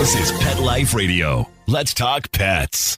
This is Pet Life Radio. Let's talk pets.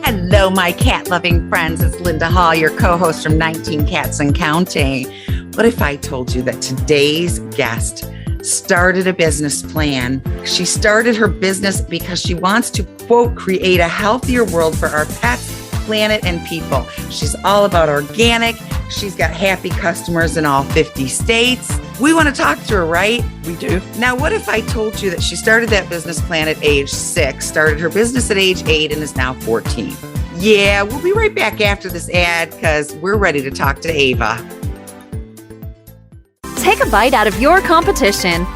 Hello, my cat-loving friends. It's Linda Hall, your co-host from 19 Cats and Counting. What if I told you that today's guest started a business plan? She started her business because she wants to, quote, create a healthier world for our pets, planet, and people. She's all about organic. She's got happy customers in all 50 states. We want to talk to her, right? We do. Now, what if I told you that she started that business plan at age 6, started her business at age 8, and is now 14? Yeah, we'll be right back after this ad because we're ready to talk to Ava. Take a bite out of your competition.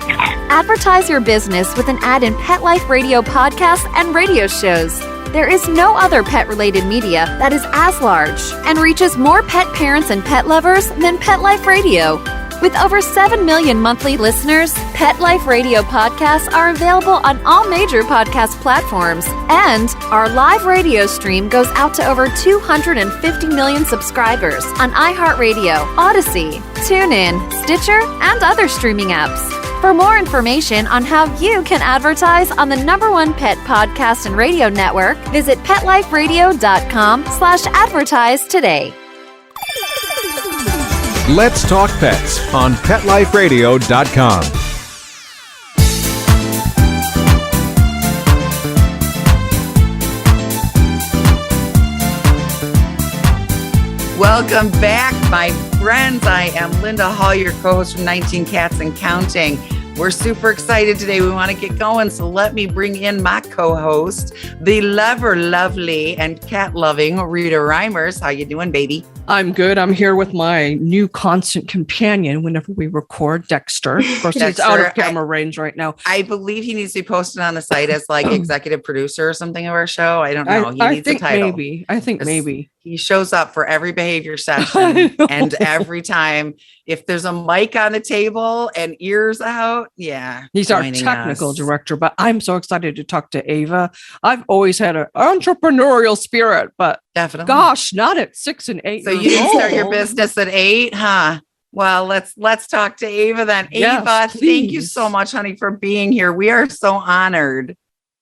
Advertise your business with an ad in Pet Life Radio podcasts and radio shows. There is no other pet-related media that is as large and reaches more pet parents and pet lovers than Pet Life Radio. With over 7 million monthly listeners, Pet Life Radio podcasts are available on all major podcast platforms, and our live radio stream goes out to over 250 million subscribers on iHeartRadio, Odyssey, TuneIn, Stitcher, and other streaming apps. For more information on how you can advertise on the #1 pet podcast and radio network, visit PetLifeRadio.com/advertise today. Let's Talk Pets on PetLifeRadio.com. Welcome back, my friends. I am Linda Hall, your co-host from 19 Cats and Counting. We're super excited today. We want to get going, so let me bring in my co-host, the lovely and cat-loving Rita Reimers. How you doing, baby? I'm good. I'm here with my new constant companion whenever we record, Dexter. Of course, he's out of camera range right now. I believe he needs to be posted on the site as like executive producer or something of our show. I don't know. He needs a title. I think maybe. He shows up for every behavior session and every time. If there's a mic on the table and ears out, yeah. He's our technical director, but I'm so excited to talk to Ava. I've always had an entrepreneurial spirit, but definitely, gosh, not at 6 and 8 So you didn't start your business at 8, huh? Well, let's talk to Ava then. Yes, Ava, please. Thank you so much, honey, for being here. We are so honored.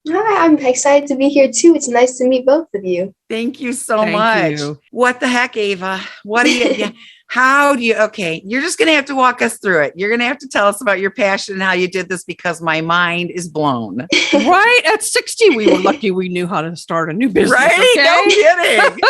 Hi, I'm excited to be here too. It's nice to meet both of you. Thank you so much. What the heck, Ava? What do you, how do you, okay, you're just going to have to walk us through it. You're going to have to tell us about your passion and how you did this because my mind is blown. Right? At 60, we were lucky we knew how to start a new business. Right? Okay? No kidding.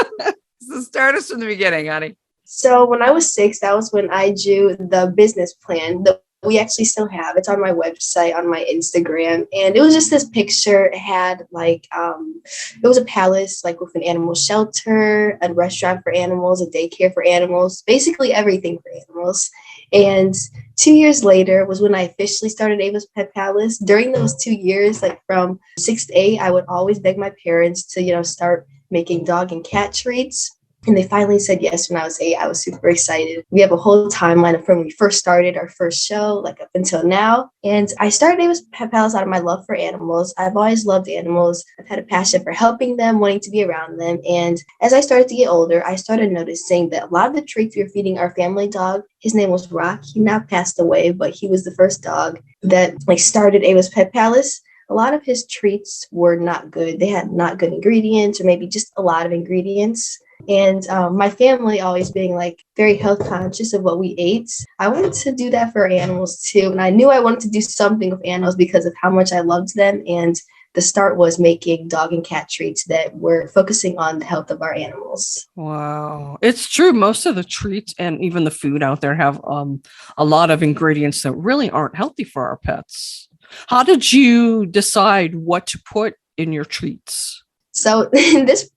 So start us from the beginning, honey. So when I was 6, that was when I drew the business plan that we actually still have. It's on my website, on my Instagram. And it was just this picture. It had like, it was a palace, like with an animal shelter, a restaurant for animals, a daycare for animals, basically everything for animals. And 2 years later was when I officially started Ava's Pet Palace. During those 2 years, like from 6 to 8, I would always beg my parents to, start making dog and cat treats. And they finally said yes when I was 8. I was super excited. We have a whole timeline of from when we first started our first show, like up until now. And I started Ava's Pet Palace out of my love for animals. I've always loved animals. I've had a passion for helping them, wanting to be around them. And as I started to get older, I started noticing that a lot of the treats we were feeding our family dog, his name was Rock. He now passed away, but he was the first dog that started Ava's Pet Palace. A lot of his treats were not good. They had not good ingredients, or maybe just a lot of ingredients. And my family always being very health conscious of what we ate. I wanted to do that for our animals too. And I knew I wanted to do something with animals because of how much I loved them. And the start was making dog and cat treats that were focusing on the health of our animals. Wow. It's true. Most of the treats and even the food out there have a lot of ingredients that really aren't healthy for our pets. How did you decide what to put in your treats? So this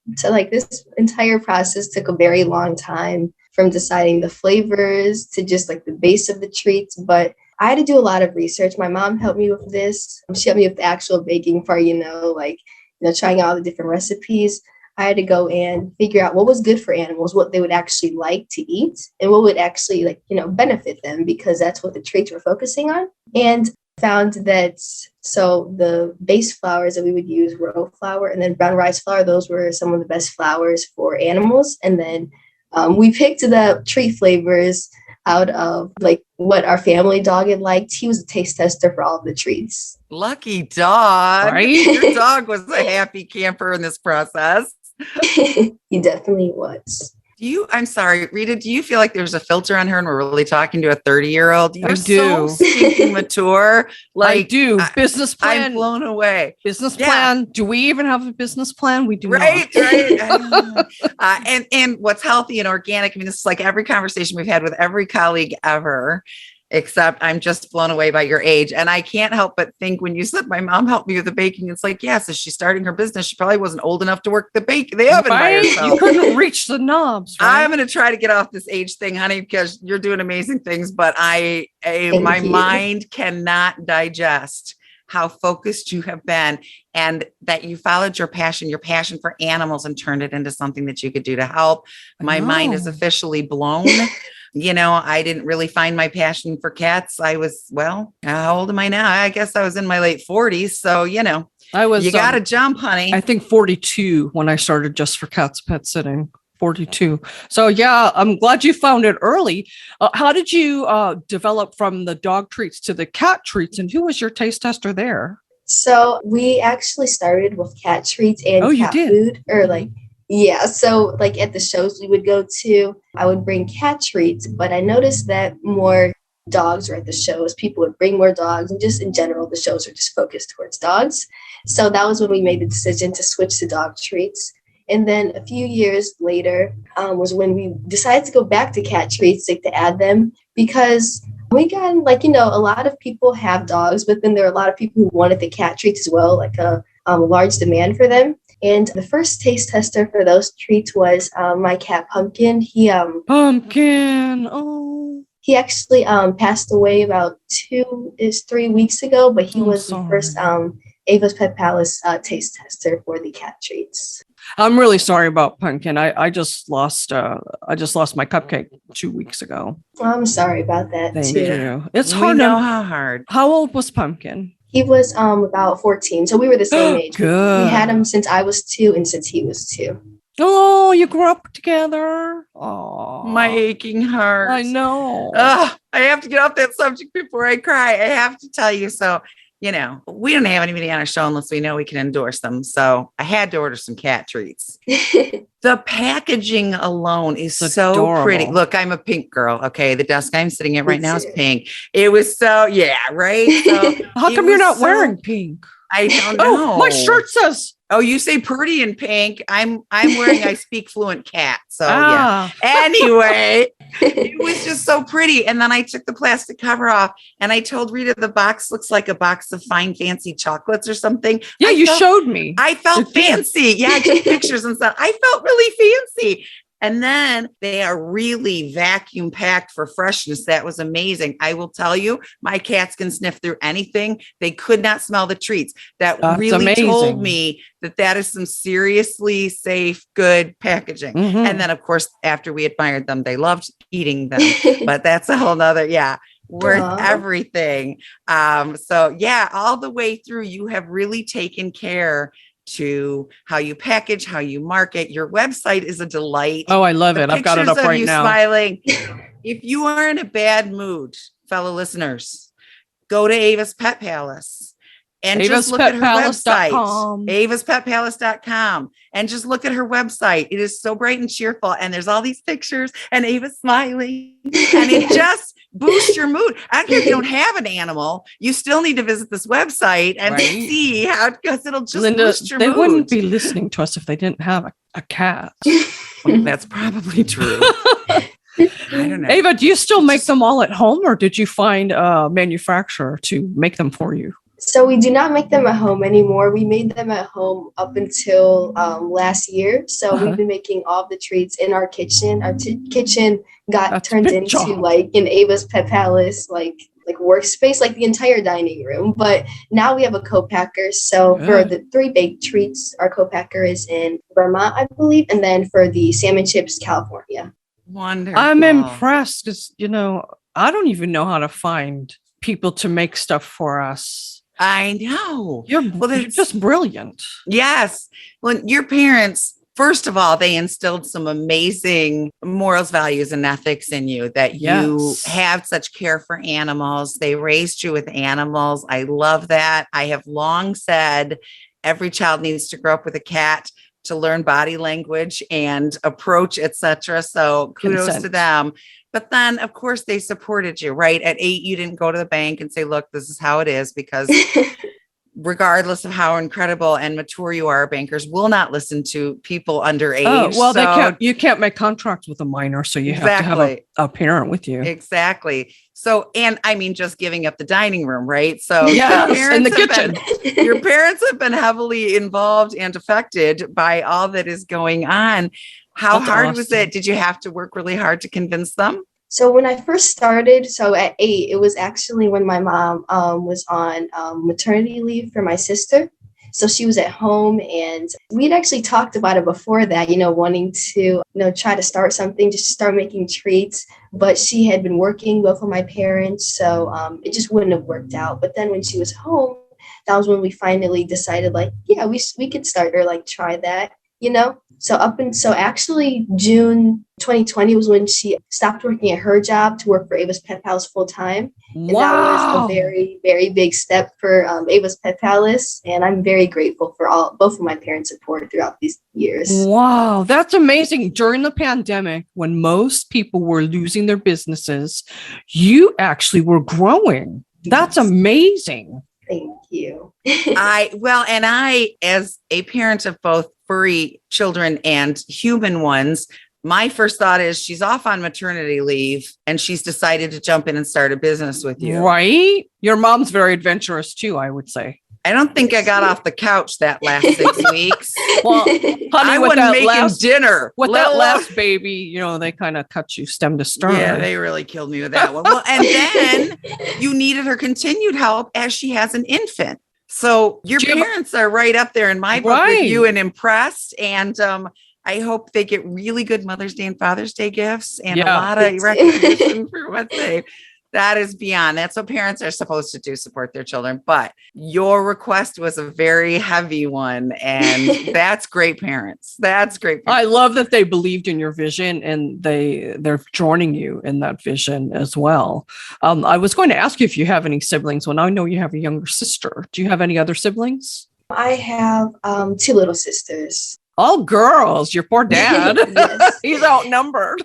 entire process took a very long time, from deciding the flavors to just the base of the treats. But I had to do a lot of research. My mom helped me with this. She helped me with the actual baking part, trying all the different recipes. I had to go and figure out what was good for animals, what they would actually like to eat, and what would actually benefit them, because that's what the treats were focusing on. And found that so the base flours that we would use were oat flour and then brown rice flour. Those were some of the best flours for animals. And then we picked the treat flavors out of like what our family dog had liked. He was a taste tester for all of the treats. Lucky dog. Right? Your dog was a happy camper in this process. He definitely was. I'm sorry, Rita, do you feel like there's a filter on her and we're really talking to a 30-year-old? You're I do. so stinking mature. I do. Business I'm plan. blown away. Business Yeah. plan. Do we even have a business plan? We do Right, not. right. And what's healthy and organic. I mean, this is like every conversation we've had with every colleague ever, except I'm just blown away by your age. And I can't help but think when you said my mom helped me with the baking, it's like, yes, as she's starting her business, she probably wasn't old enough to work the oven by Right? herself. You couldn't reach the knobs. Right? I'm going to try to get off this age thing, honey, because you're doing amazing things, but my you. mind cannot digest how focused you have been and that you followed your passion for animals and turned it into something that you could do to help. My mind is know. officially blown. I didn't really find my passion for cats. How old am I now? I guess I was in my late 40s. So, I was. you got to jump, honey. I think 42 when I started Just for Cats pet sitting. 42. So yeah, I'm glad you found it early. How did you develop from the dog treats to the cat treats, and who was your taste tester there? So we actually started with cat treats and Oh, you cat did? food, or like, yeah. So like at the shows we would go to, I would bring cat treats, but I noticed that more dogs were at the shows. People would bring more dogs, and just in general, the shows are just focused towards dogs. So that was when we made the decision to switch to dog treats. And then a few years later was when we decided to go back to cat treats, like to add them, because we got a lot of people have dogs, but then there are a lot of people who wanted the cat treats as well, like a large demand for them. And the first taste tester for those treats was my cat Pumpkin. Pumpkin. Oh. He actually passed away about 3 weeks ago, but he was the first Ava's Pet Palace taste tester for the cat treats. I'm really sorry about Pumpkin. I just lost my cupcake 2 weeks ago. I'm sorry about that Thank too. you. It's We hard. know how hard. How old was Pumpkin? He was about 14, so we were the same age. Good. We had him since I was 2 and since he was 2. Oh, you grew up together. Oh, My aching heart. I know. I have to get off that subject before I cry. I have to tell you. So, we don't have anybody on our show unless we know we can endorse them. So I had to order some cat treats. The packaging alone is It's so adorable. pretty. Look, I'm a pink girl. Okay. The desk I'm sitting at right Me now is too. pink. It was so, yeah, right. So How it come you're was not so- wearing pink? I don't know. Oh, my shirt says. Oh, you say pretty in pink. I'm wearing I speak fluent cat. So yeah. Ah, Anyway, it was just so pretty. And then I took the plastic cover off and I told Rita the box looks like a box of fine fancy chocolates or something. yeah, I you felt- showed me. I felt It did. fancy. Yeah, I took pictures and stuff. I felt really fancy. And then they are really vacuum packed for freshness. That was amazing. I will tell you, my cats can sniff through anything. They could not smell the treats. That That's really amazing. told me that is some seriously safe, good packaging. Mhm. And then, of course, after we admired them, they loved eating them. But that's a whole nother, worth Aw. everything. So yeah, all the way through, you have really taken care to how you package, how you market. Your website is a delight. Oh, I love The it. I've got it pictures up of right you now. smiling. If you are in a bad mood, fellow listeners, go to Ava's Pet Palace and just look at her website, avaspetpalace.com. avaspetpalace.com, and just look at her website. It is so bright and cheerful, and there's all these pictures, and Ava's smiling, and it just boosts your mood. I don't care if you don't have an animal, you still need to visit this website and Right. see how, because it'll just Linda, boost your they mood. wouldn't be listening to us if they didn't have a cat. That's probably true. I don't know. Ava, do you still make them all at home, or did you find a manufacturer to make them for you? So we do not make them at home anymore. We made them at home up until last year. So Uh-huh. we've been making all of the treats in our kitchen. Our kitchen got That's a turned big into job. like an Ava's Pet Palace, like workspace, like the entire dining room. But now we have a co-packer. So for Good. the 3 baked treats, our co-packer is in Vermont, I believe. And then for the salmon chips, California. Wonderful. I'm impressed because, I don't even know how to find people to make stuff for us. I know. You're just brilliant. Yes. Well, your parents, first of all, they instilled some amazing morals, values, and ethics in you that you have such care for animals. They raised you with animals. I love that. I have long said every child needs to grow up with a cat to learn body language and approach, etc. So kudos to them. But then, of course, they supported you, right? At 8, you didn't go to the bank and say, look, this is how it is, because regardless of how incredible and mature you are, bankers will not listen to people underage. Oh, well, you can't make contracts with a minor, so you have to have a parent with you. Exactly. So, and I mean, just giving up the dining room, right? So yes, in the kitchen. Your parents have been heavily involved and affected by all that is going on. How hard was it? Did you have to work really hard to convince them? So when I first started, so at 8, it was actually when my mom was on maternity leave for my sister. So she was at home, and we'd actually talked about it before that, wanting to, try to start something, just start making treats. But she had been working both of my parents, so it just wouldn't have worked out. But then when she was home, that was when we finally decided, we could start or try that, So actually June 2020 was when she stopped working at her job to work for Ava's Pet Palace full time. And that was a very, very big step for Ava's Pet Palace. And I'm very grateful for both of my parents' support throughout these years. Wow, that's amazing. During the pandemic, when most people were losing their businesses, you actually were growing. That's amazing. Thank you. I, as a parent of both furry children and human ones, my first thought is she's off on maternity leave and she's decided to jump in and start a business with you. Right? Your mom's very adventurous too, I would say. I don't think I got off the couch that last 6 weeks. Well, honey, I wasn't making dinner. With that last baby, they kind of cut you stem to stern. Yeah, they really killed me with that one. Well, and then you needed her continued help as she has an infant. So your parents are right up there in my book with you and impressed. And I hope they get really good Mother's Day and Father's Day gifts and a lot of recognition for what that is beyond. That's what parents are supposed to do, support their children. But your request was a very heavy one. And that's great parents. That's great parents. I love that they believed in your vision and they're joining you in that vision as well. I was going to ask you if you have any siblings. Well, I know you have a younger sister. Do you have any other siblings? I have 2 little sisters. All girls. Your poor dad. He's outnumbered.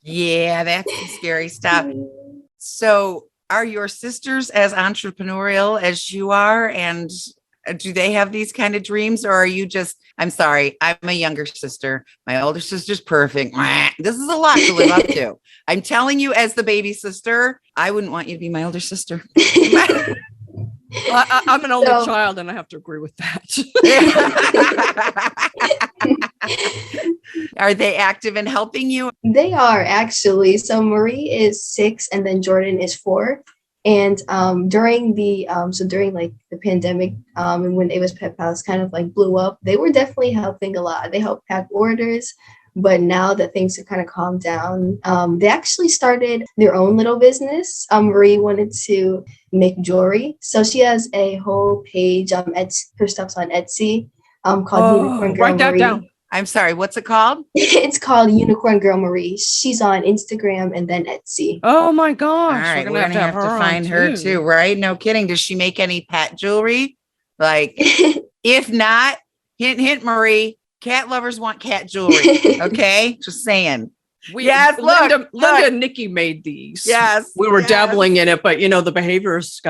Yeah, that's some scary stuff. So are your sisters as entrepreneurial as you are? And do they have these kind of dreams? Or are you just, I'm sorry, I'm a younger sister. My older sister's perfect. This is a lot to live up to. I'm telling you, as the baby sister, I wouldn't want you to be my older sister. I'm an only child and I have to agree with that. Are they active in helping you? They are actually. So Marie is 6 and then Jordan is 4. And during the pandemic and when Ava's Pet Palace kind of blew up, they were definitely helping a lot. They helped pack orders. But now that things have kind of calmed down, they actually started their own little business. Marie wanted to make jewelry. So she has a whole page, her stuff's on Etsy, called Unicorn Girl Write that Marie. down. I'm sorry, what's it called? It's called Unicorn Girl Marie. She's on Instagram and then Etsy. Oh my gosh. All right, we're gonna have to find her too, right? No kidding. Does she make any pet jewelry? If not, hint, Marie. Cat lovers want cat jewelry. Okay, just saying. Linda and Nikki made these. Yes, we were dabbling in it, but the behavior has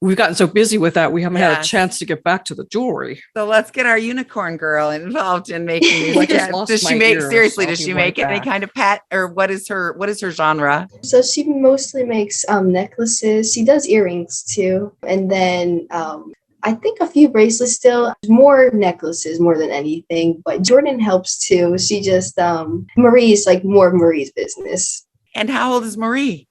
we've gotten so busy with that we haven't had a chance to get back to the jewelry. So let's get our unicorn girl involved in making these. Does she make any kind of pet, or what is her genre? So she mostly makes necklaces. She does earrings too, and then I think a few bracelets still, more necklaces more than anything, but Jordan helps too. She just, Marie's more Marie's business. And how old is Marie?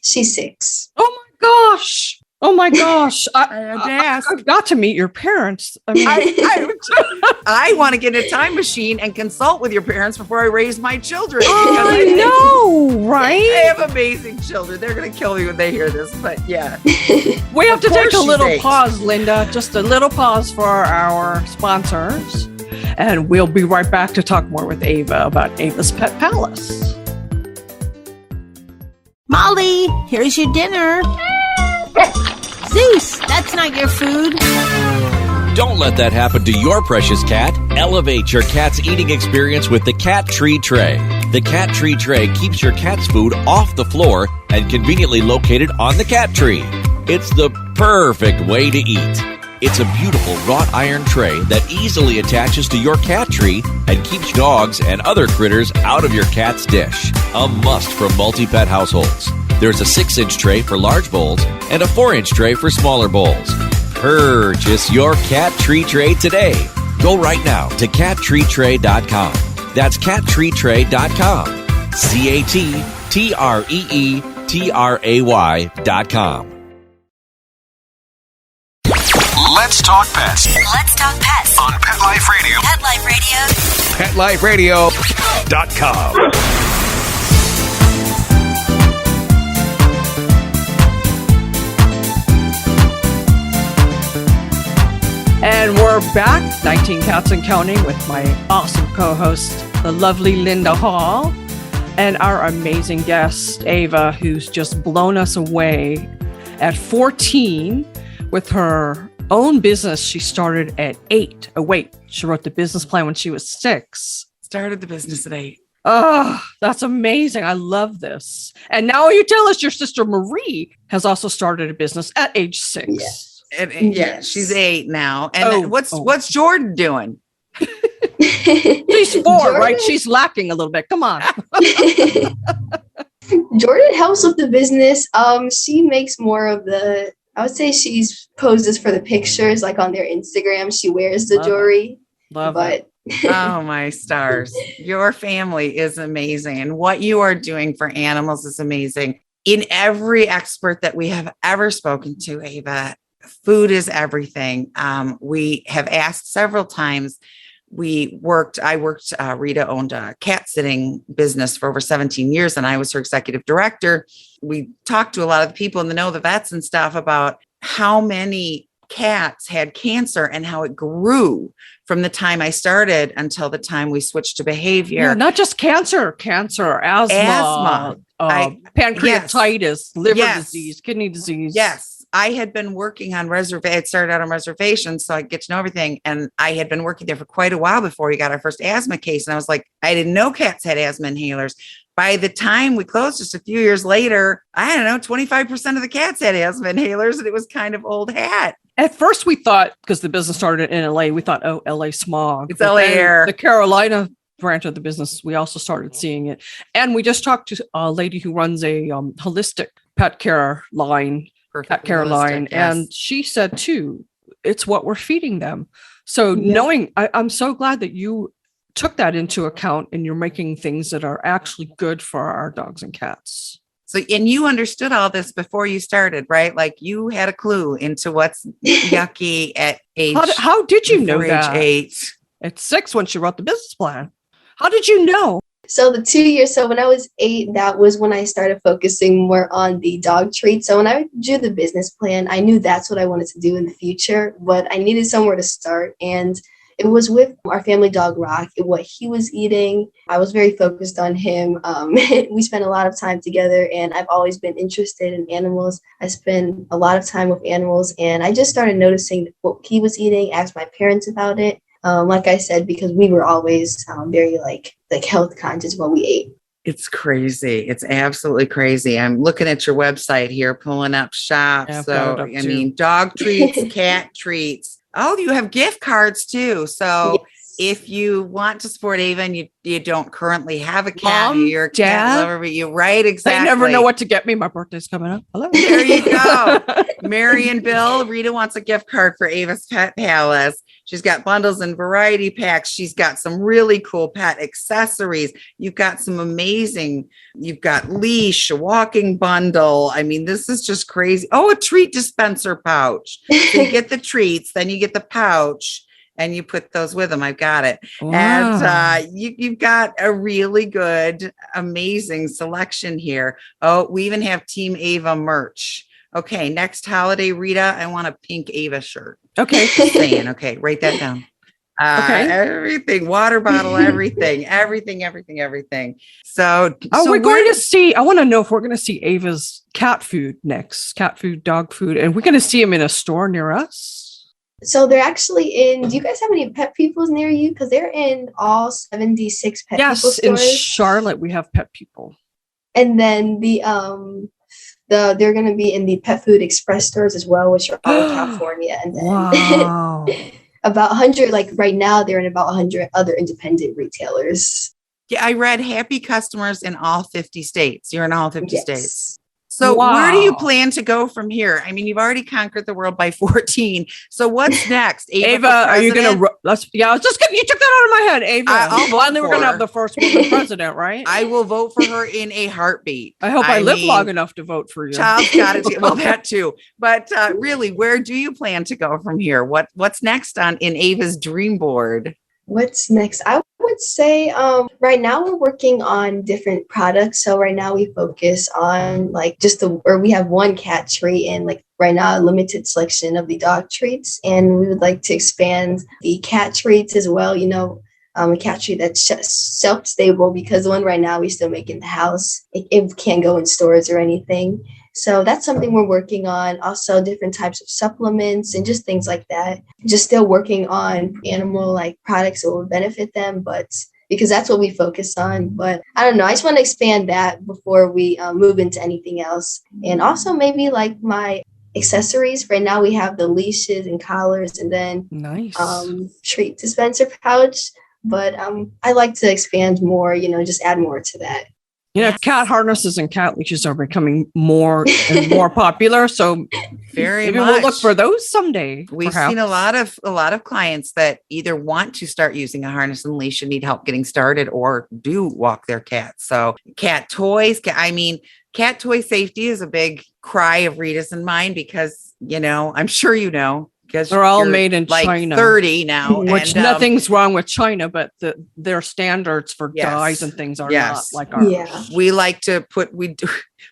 She's 6. Oh my gosh. Oh my gosh. I had to ask. I've got to meet your parents. I mean, I want to get in a time machine and consult with your parents before I raise my children. I know, right? I have amazing children. They're going to kill me when they hear this, but yeah. We have to Of take course a she's little 8. pause, Linda. Just a little pause for our sponsors. And we'll be right back to talk more with Ava about Ava's Pet Palace. Molly, here's your dinner. Zeus, that's not your food. Don't let that happen to your precious cat. Elevate your cat's eating experience with the Cat Tree Tray. The Cat Tree Tray keeps your cat's food off the floor and conveniently located on the cat tree. It's the perfect way to eat. It's a beautiful wrought iron tray that easily attaches to your cat tree and keeps dogs and other critters out of your cat's dish. A must for multi-pet households. There's a 6-inch tray for large bowls and a 4-inch tray for smaller bowls. Purchase your Cat Tree Tray today. Go right now to cattreetray.com. That's cattreetray.com. CATTREETRAY.com. Let's talk pets Let's talk pets on Pet Life Radio. Pet Life Radio. PetLifeRadio.com. And we're back, 19 Cats and Counting, with my awesome co-host, the lovely Linda Hall, and our amazing guest, Ava, who's just blown us away at 14 with her own business. She started at 8. Oh, wait, she wrote the business plan when she was 6. Started the business at 8. Oh, that's amazing. I love this. And now you tell us your sister Marie has also started a business at age 6. Yes. And Yes. she's 8 now. And what's Jordan doing? She's 4, right? She's lacking a little bit. Come on. Jordan helps with the business. She makes more of I would say she's poses for the pictures, like on their Instagram. She wears the jewelry. Love But Oh, my stars. Your family is amazing. And what you are doing for animals is amazing. In every expert that we have ever spoken to, Ava, food is everything. We have asked several times. Rita owned a cat sitting business for over 17 years, and I was her executive director. We talked to a lot of the people in the know, the vets and stuff, about how many cats had cancer and how it grew from the time I started until the time we switched to behavior. Yeah, not just cancer, asthma, pancreatitis, liver disease, kidney disease. Yes. I had been working on reservation. I started out on reservations, so I get to know everything. And I had been working there for quite a while before we got our first asthma case. And I was like, I didn't know cats had asthma inhalers. By the time we closed, just a few years later, I don't know, 25% of the cats had asthma inhalers, and it was kind of old hat. At first, we thought, because the business started in LA, we thought, oh, LA smog. It's LA air. The Carolina branch of the business, we also started seeing it. And we just talked to a lady who runs a holistic pet care line, Pet Care Line, and she said too, it's what we're feeding them. So knowing, I'm so glad that you took that into account and you're making things that are actually good for our dogs and cats. So, and you understood all this before you started, right? Like you had a clue into what's yucky at age. How did you know that? Age 8. At 6 when she wrote the business plan. How did you know? So the 2 years, so when I was 8, that was when I started focusing more on the dog treat. So when I drew the business plan, I knew that's what I wanted to do in the future, but I needed somewhere to start. And it was with our family dog, Rock, what he was eating. I was very focused on him. We spent a lot of time together, and I've always been interested in animals. I spend a lot of time with animals, and I just started noticing what he was eating, asked my parents about it. Like I said, because we were always very like health conscious when we ate. It's crazy. It's absolutely crazy. I'm looking at your website here, pulling up shops. Yeah, so, I mean, dog treats, cat treats. Oh, you have gift cards too. So if you want to support Ava and you don't currently have a cat, Mom, you're a cat Dad, lover, but you're right. Exactly. I never know what to get me. My birthday's coming up. Hello. There you go. Mary and Bill, Rita wants a gift card for Ava's Pet Palace. She's got bundles and variety packs. She's got some really cool pet accessories. You've got some amazing, you've got leash, a walking bundle. I mean, this is just crazy. Oh, a treat dispenser pouch. So you get the treats, then you get the pouch, and you put those with them. I've got it. Wow. And you've got a really good, amazing selection here. Oh, we even have Team Ava merch. Okay, next holiday, Rita, I want a pink Ava shirt. Okay. Just saying. Okay, write that down. Okay. Everything, water bottle, everything. So, we're going to see, I want to know if we're going to see Ava's cat food next, cat food, dog food, and we're going to see them in a store near us. So they're actually in, do you guys have any Pet Peoples near you? Because they're in all 76 Pet People stores. Yes, in Charlotte, we have Pet People. And then they're going to be in the Pet Food Express stores as well, which are all in California. And then Wow. about 100, like right now, they're in about 100 other independent retailers. Yeah, I read happy customers in all 50 states. You're in all 50 Yes. states. So where do you plan to go from here? I mean, you've already conquered the world by 14. So what's next? Ava, are you going to, I was just kidding. You took that out of my head, Ava. I'll vote Finally, we're for going to her. have the first woman president, right? I will vote for her in a heartbeat. I hope I live mean, long enough to vote for you. Child's got it. Well, that too. But really, where do you plan to go from here? What's next in Ava's dream board? What's next? I would say right now we're working on different products. So right now we focus on like we have one cat treat and like right now a limited selection of the dog treats. And we would like to expand the cat treats as well. You know, a cat treat that's shelf-stable because the one right now we still make in the house. It can't go in stores or anything. So that's something we're working on. Also different types of supplements and just things like that. Just still working on animal like products that will benefit them, but because that's what we focus on. But I don't know. I just want to expand that before we move into anything else. And also maybe like my accessories. Right now we have the leashes and collars and then Nice. Treat dispenser pouch. But I like to expand more, just add more to that. You know, cat harnesses and cat leashes are becoming more and more popular. So Very maybe much. we'll look for those someday. We've perhaps. seen a lot of clients that either want to start using a harness and leash and need help getting started or do walk their cats. So cat toys, cat toy safety is a big cry of Rita's and mine because, I'm sure because they're all you're made in like China. 30 now. Which and, nothing's wrong with China, but their standards for Yes. dyes and things are Yes. not like ours. Yeah. we like to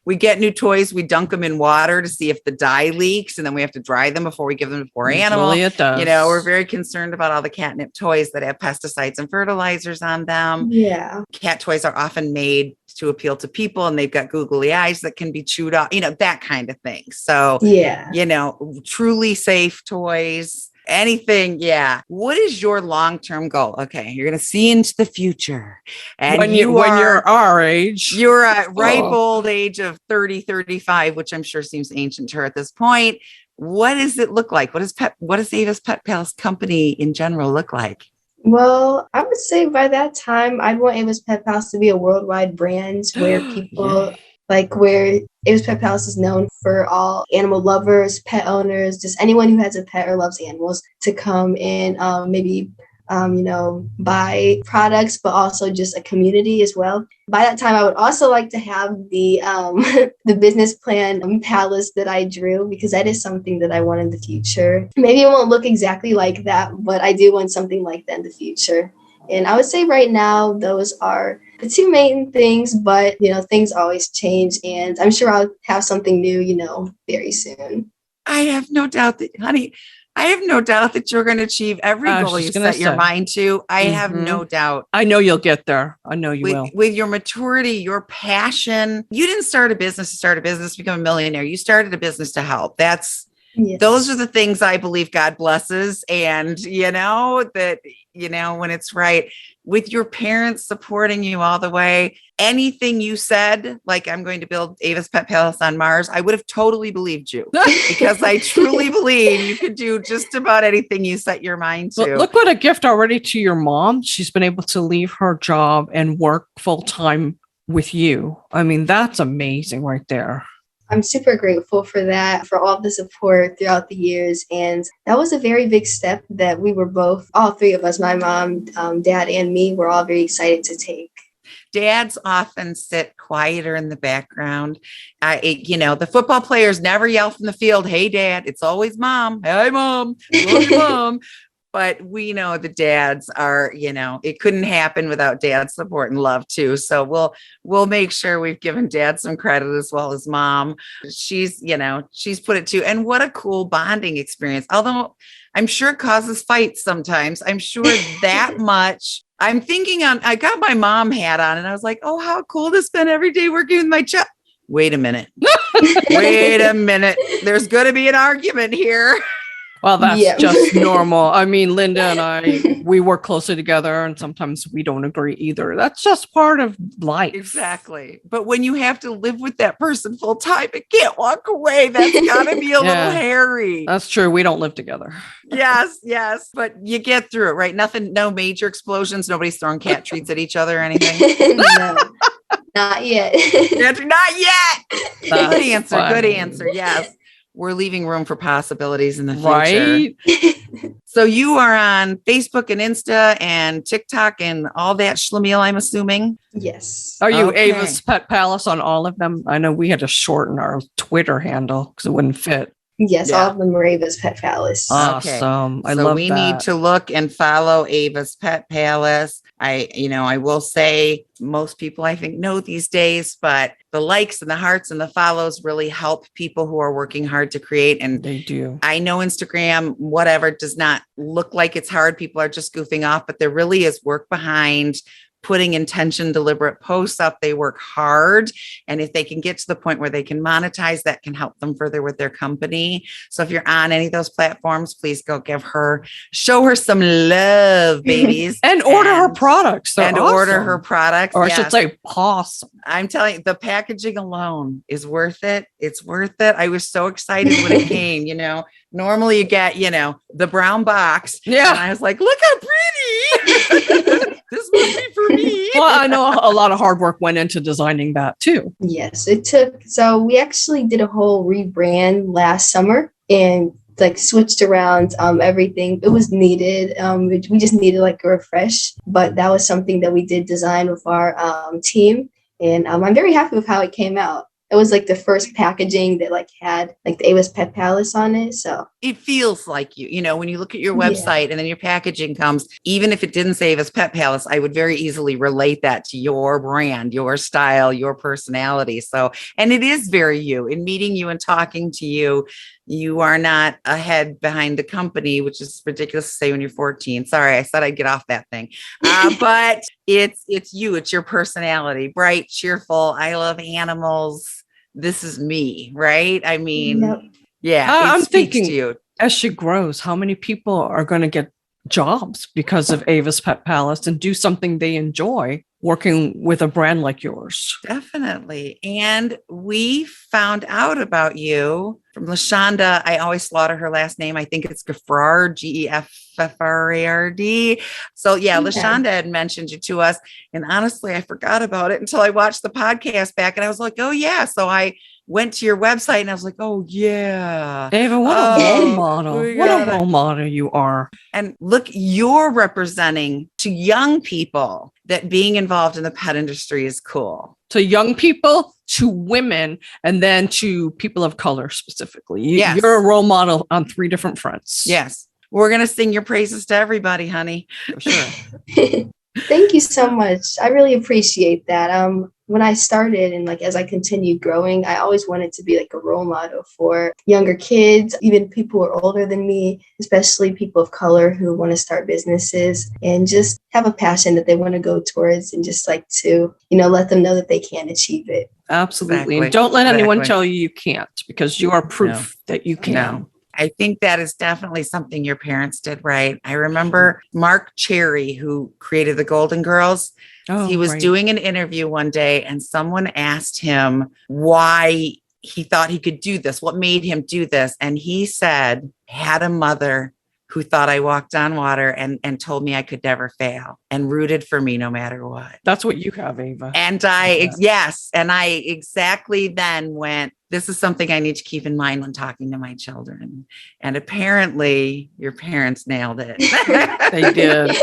we get new toys, we dunk them in water to see if the dye leaks, and then we have to dry them before we give them to poor animal. Usually it does. We're very concerned about all the catnip toys that have pesticides and fertilizers on them. Yeah. Cat toys are often made to appeal to people, and they've got googly eyes that can be chewed off, that kind of thing. So, Yeah. truly safe toys. Anything, yeah. What is your long-term goal? Okay, you're going to see into the future, and when you're our age, you're at ripe old age of 30, 35, which I'm sure seems ancient to her at this point. What does it look like? What does Ava's Pet Palace company in general look like? Well, I would say by that time, I'd want Ava's Pet Palace to be a worldwide brand where people where Ava's Pet Palace is known for all animal lovers, pet owners, just anyone who has a pet or loves animals to come and maybe buy products, but also just a community as well. By that time, I would also like to have the the business plan palace that I drew, because that is something that I want in the future. Maybe it won't look exactly like that, but I do want something like that in the future. And I would say right now, those are the two main things, but, things always change. And I'm sure I'll have something new, very soon. I have no doubt that, honey, you're going to achieve every goal you set your mind to. I have no doubt. I know you'll get there. I know you will. With your maturity, your passion. You didn't start a business to become a millionaire. You started a business to help. That's Yes. Those are the things I believe God blesses. And, when it's right, with your parents supporting you all the way, anything you said, like I'm going to build Ava's Pet Palace on Mars, I would have totally believed you because I truly believe you could do just about anything you set your mind to. Look what a gift already to your mom. She's been able to leave her job and work full time with you. I mean, that's amazing right there. I'm super grateful for that, for all the support throughout the years. And that was a very big step that we were all three of us, my mom, dad, and me, were all very excited to take. Dads often sit quieter in the background. The football players never yell from the field, "Hey, Dad." It's always Mom. "Hey, Mom. Love you, Mom." But we know the dads are, it couldn't happen without dad's support and love too. So we'll make sure we've given dad some credit as well as mom. She's put it to, and what a cool bonding experience. Although I'm sure it causes fights sometimes. I'm sure that much. I'm thinking I got my mom hat on and I was like, oh, how cool this been every day working with my child. Wait a minute. There's going to be an argument here. Well, that's just normal. I mean, Linda and I, we work closely together and sometimes we don't agree either. That's just part of life. Exactly. But when you have to live with that person full time and can't walk away, that's got to be a little hairy. That's true. We don't live together. Yes. But you get through it, right? No major explosions. Nobody's throwing cat treats at each other or anything. No, not yet. Not yet. That's Good answer. Yes. We're leaving room for possibilities in the future. Right? So you are on Facebook and Insta and TikTok and all that schlemiel, I'm assuming? Yes. Are you Ava's Pet Palace on all of them? I know we had to shorten our Twitter handle because it wouldn't fit. Yes, all of them are Ava's Pet Palace. Awesome. I love that. So we need to look and follow Ava's Pet Palace. I will say most people I think know these days, but the likes and the hearts and the follows really help people who are working hard to create. And they do. I know Instagram, whatever, does not look like it's hard. People are just goofing off, but there really is work behind putting intention, deliberate posts up. They work hard. And if they can get to the point where they can monetize, that can help them further with their company. So if you're on any of those platforms, please go show her some love, babies. and order her products. Order her products. Or I should say awesome. I'm telling you, the packaging alone is worth it. It's worth it. I was so excited when it came, normally you get, the brown box. Yeah. And I was like, look how pretty. This must be for me. Well, I know a lot of hard work went into designing that too. Yes, it took. So we actually did a whole rebrand last summer and switched around everything. It was needed. We just needed a refresh, but that was something that we did design with our team. And I'm very happy with how it came out. It was the first packaging that had the Ava's Pet Palace on it. So it feels like when you look at your website and then your packaging comes, even if it didn't say Ava's Pet Palace, I would very easily relate that to your brand, your style, your personality. So, and it is very you. In meeting you and talking to you, you are not a head behind the company, which is ridiculous to say when you're 14. Sorry, I said I'd get off that thing. But it's you, it's your personality, bright, cheerful. I love animals. This is me, right? I mean, I'm thinking to you. As she grows, how many people are going to get jobs because of Ava's Pet Palace and do something they enjoy working with a brand like yours? Definitely. And we found out about you from LaShonda. I always slaughter her last name. I think it's Geffrard, Geffrard. So LaShonda had mentioned you to us. And honestly, I forgot about it until I watched the podcast back and I was like, oh yeah. So I went to your website and I was like, oh yeah. Ava, what a role model. What a role model you are. And look, you're representing to young people that being involved in the pet industry is cool. To young people, to women, and then to people of color specifically. You're a role model on 3 different fronts. Yes. We're going to sing your praises to everybody, honey. For sure. Thank you so much. I really appreciate that. When I started and as I continued growing, I always wanted to be a role model for younger kids, even people who are older than me, especially people of color who want to start businesses and just have a passion that they want to go towards and just to, let them know that they can achieve it. Absolutely. Exactly. And don't let anyone tell you can't, because you are proof that you can. No. I think that is definitely something your parents did right. I remember Mark Cherry, who created the Golden Girls. He was doing an interview one day and someone asked him why he thought he could do this, what made him do this. And he said, had a mother who thought I walked on water and told me I could never fail and rooted for me no matter what. That's what you have, Ava. And I exactly then went, this is something I need to keep in mind when talking to my children. And apparently your parents nailed it. They did.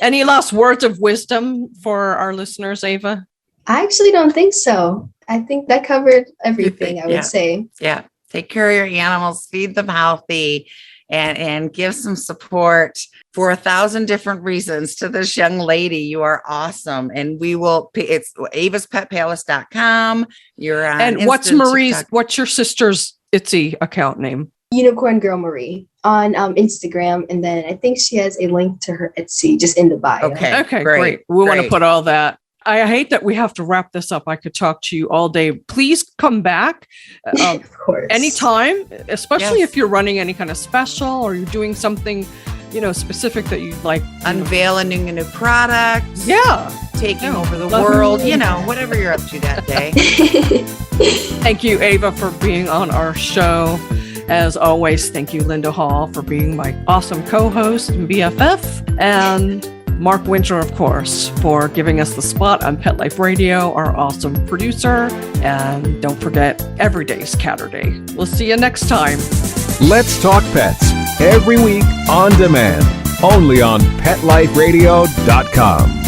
Any last words of wisdom for our listeners, Ava? I actually don't think so. I think that covered everything, I would say. Yeah. Take care of your animals, feed them healthy, and give some support for 1,000 different reasons to this young lady. You are awesome. And it's avaspetpalace.com. You're on and Insta, what's your sister's Etsy account name? Unicorn Girl Marie on Instagram. And then I think she has a link to her Etsy just in the bio. Okay, great. We want to put all that. I hate that we have to wrap this up. I could talk to you all day. Please come back of course. Anytime, especially if you're running any kind of special or you're doing something, specific that you'd like. Unveiling a new product. Yeah. Taking over the world, whatever you're up to that day. Thank you, Ava, for being on our show. As always, thank you, Linda Hall, for being my awesome co-host and BFF. And Mark Winter, of course, for giving us the spot on Pet Life Radio, our awesome producer. And don't forget, every day's Catterday. We'll see you next time. Let's Talk Pets, every week on demand, only on PetLifeRadio.com.